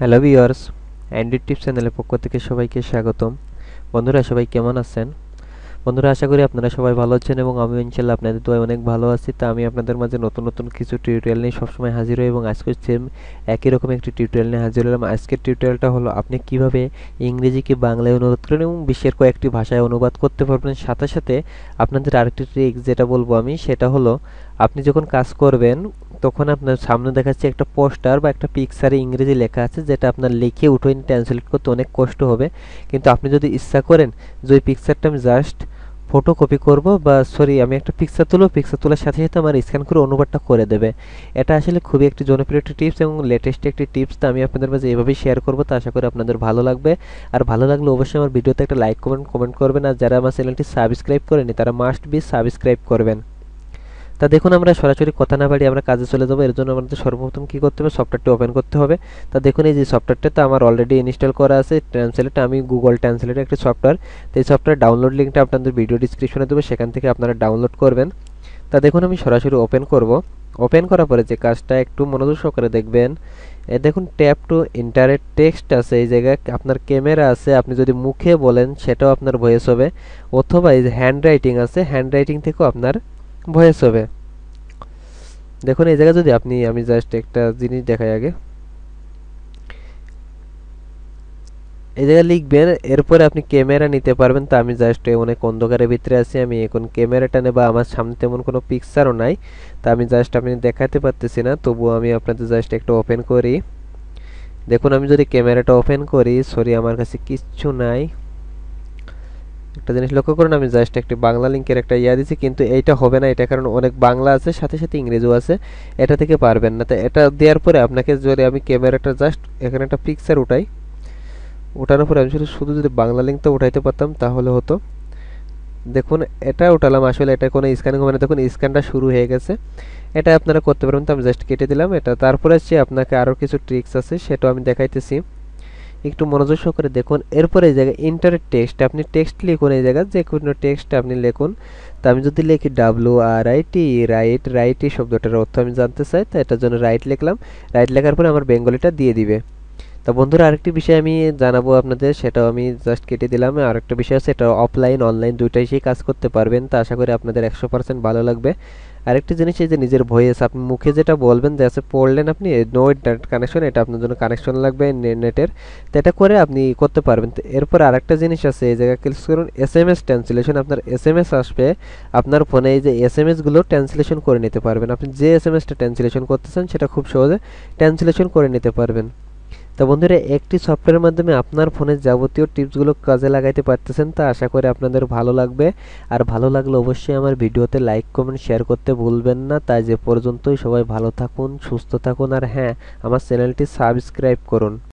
Hello viewers, Android tips চ্যানেলের পক্ষ থেকে সবাইকে স্বাগতম। বন্ধুরা সবাই কেমন আছেন? বন্ধুরা আশা করি আপনারা সবাই ভালো আছেন এবং আমিও ইনশাআল্লাহ আপনাদের দোয়ায় অনেক ভালো আছি। তা আমি আপনাদের মাঝে নতুন নতুন কিছু টিউটোরিয়াল নিয়ে সবসময় হাজির হই এবং আজকে সেম একই রকম একটি টিউটোরিয়াল নিয়ে হাজির হলাম। আজকের টিউটোরিয়ালটা হলো আপনি কিভাবে ইংরেজিকে বাংলায় অনুবাদ করেন এবং বিশ্বের কয়েকটি ভাষায় অনুবাদ করতে পারবেন। সাথে সাথে আপনাদের আরেকটি ট্রিক যেটা বলবো আমি, সেটা হলো আপনি যখন কাজ করবেন তখন আপনার সামনে দেখাচ্ছে একটা পোস্টার বা একটা পিকচারে ইংরেজি লেখা আছে, যেটা আপনার লিখে উঠে ট্রান্সলেট করতে অনেক কষ্ট হবে। কিন্তু আপনি যদি ইচ্ছা করেন যে ওই পিকচারটা আমি জাস্ট ফটো কপি করব বা আমি একটা পিকচার তুলব, পিকচার তোলার সাথে সাথে আমার স্ক্যান করে অনুবাদটা করে দেবে। এটা আসলে খুবই একটি জনপ্রিয় একটি টিপস এবং লেটেস্ট একটি টিপস। তো আমি আপনাদের মাঝে এভাবেই শেয়ার করবো। তো আশা করি আপনাদের ভালো লাগবে। আর ভালো লাগলে অবশ্যই আমার ভিডিওতে একটা লাইক কমেন্ট করবেন। আর যারা আমার চ্যানেলটি সাবস্ক্রাইব করেনি তারা মাস্ট বি সাবস্ক্রাইব করবেন। তা দেখুন, আমরা সরাসরি কথা না বাড়িয়ে আমরা কাজে চলে যাবো। এর জন্য আমাদের সর্বপ্রথম কী করতে হবে, সফটওয়্যারটি ওপেন করতে হবে। তা দেখুন, এই যে সফটওয়্যারটা তো আমার অলরেডি ইনস্টল করা আছে। ট্রান্সলেট, আমি গুগল ট্রান্সলেটের একটি সফটওয়্যার। তো এই সফটওয়্যার ডাউনলোড লিঙ্কটা আপনাদের ভিডিও ডিসক্রিপশনে দেবো, সেখান থেকে আপনারা ডাউনলোড করবেন। তা দেখুন, আমি সরাসরি ওপেন করব। ওপেন করার পরে যে কাজটা একটু মনোযোগ সহকারে দেখবেন, দেখুন ট্যাপ টু ইন্টারেক্ট টেক্সট আছে, এই জায়গায় আপনার ক্যামেরা আছে। আপনি যদি মুখে বলেন সেটাও আপনার ভয়েস হবে, অথবা এই যে হ্যান্ড রাইটিং আছে, হ্যান্ড রাইটিং থেকেও আপনার ভয়েস হবে। দেখুন এই জায়গায় যদি আমি জাস্ট একটা জিনিস দেখাই আগে, এই জায়গায় লিখবেন, এরপরে আপনি ক্যামেরা নিতে পারবেন। তো আমি জাস্ট অনেক অন্ধকারের ভিতরে আছি, আমি এখন ক্যামেরাটা নেব। আমার সামনে তেমন কোনো পিকচারও নাই, তা আমি জাস্ট আপনি দেখাতে পারতেছি না, তবুও আমি আপনাদের জাস্ট একটা ওপেন করি। দেখুন আমি যদি ক্যামেরাটা ওপেন করি, আমার কাছে কিচ্ছু নাই। একটা জিনিস লক্ষ্য করুন, আমি জাস্ট একটি বাংলা লিঙ্কের একটা দিছি, কিন্তু এইটা হবে না। এটা কারণ অনেক বাংলা আছে, সাথে সাথে ইংরেজিও আছে, এটা থেকে পারবেন না। তো এটা দেওয়ার পরে আপনাকে যদি আমি ক্যামেরাটা জাস্ট এখানে একটা পিকচার উঠাই, ওঠানোর পরে আমি শুধু যদি বাংলা লিঙ্কটা উঠাইতে পারতাম তাহলে হতো। দেখুন এটা উঠালাম, আসলে এটা কোনো স্ক্যানিং হবে না। দেখুন স্ক্যানটা শুরু হয়ে গেছে। এটা আপনারা করতে পারবেন। তো আমি জাস্ট কেটে দিলাম এটা। তারপরে হচ্ছে আপনাকে আরও কিছু ট্রিক্স আছে, সেটাও আমি দেখাইতেছি, একটু মনোযোগ সহকারে দেখুন। এরপরে এই জায়গায় ইন্টার টেক্সট, আপনি টেক্সট লিখুন, এই জায়গায় যে কোনো টেক্সট আপনি লিখুন। তো আমি যদি লিখি WRIT, রাইট, রাইট এই শব্দটার অর্থ আমি জানতে চাই, তো এটার জন্য রাইট লিখলাম। রাইট লেখার পরে আমার বেঙ্গলিটা দিয়ে দিবে। তা বন্ধুরা আরেকটি বিষয় আমি জানাবো আপনাদের, সেটাও আমি জাস্ট কেটে দিলাম। আরেকটা বিষয় আছে, এটা অফলাইন অনলাইন দুইটাই সেই কাজ করতে পারবেন। তা আশা করি আপনাদের 100% ভালো লাগবে। আরেকটি জিনিস, এই যে নিজের ভয়েস আপনি মুখে যেটা বলবেন, যে পড়লেন আপনি নো নেট কানেকশন, এটা আপনার জন্য কানেকশন লাগবে নেটের, তো এটা করে আপনি করতে পারবেন। তো এরপর আরেকটা জিনিস আছে, এই জায়গায় ক্লিক করুন SMS ট্রান্সলেশন। আপনার SMS আসবে আপনার ফোনে, এই যে SMS গুলো ট্রান্সলেশন করে নিতে পারবেন। আপনি যে SMSটা ট্রান্সলেশন করতেছেন সেটা খুব সহজে ট্রান্সলেশন করে নিতে পারবেন। তো বন্ধুরা একটি সফটওয়্যারের মাধ্যমে আপনার ফোনের যাবতীয় টিপসগুলো কাজে লাগাইতে পারতেছেন। তা আশা করি আপনাদের ভালো লাগবে। আর ভালো লাগলে অবশ্যই আমার ভিডিওতে লাইক কমেন্ট শেয়ার করতে ভুলবেন না। তাই যে পর্যন্তই, সবাই ভালো থাকুন, সুস্থ থাকুন, আর হ্যাঁ, আমার চ্যানেলটি সাবস্ক্রাইব করুন।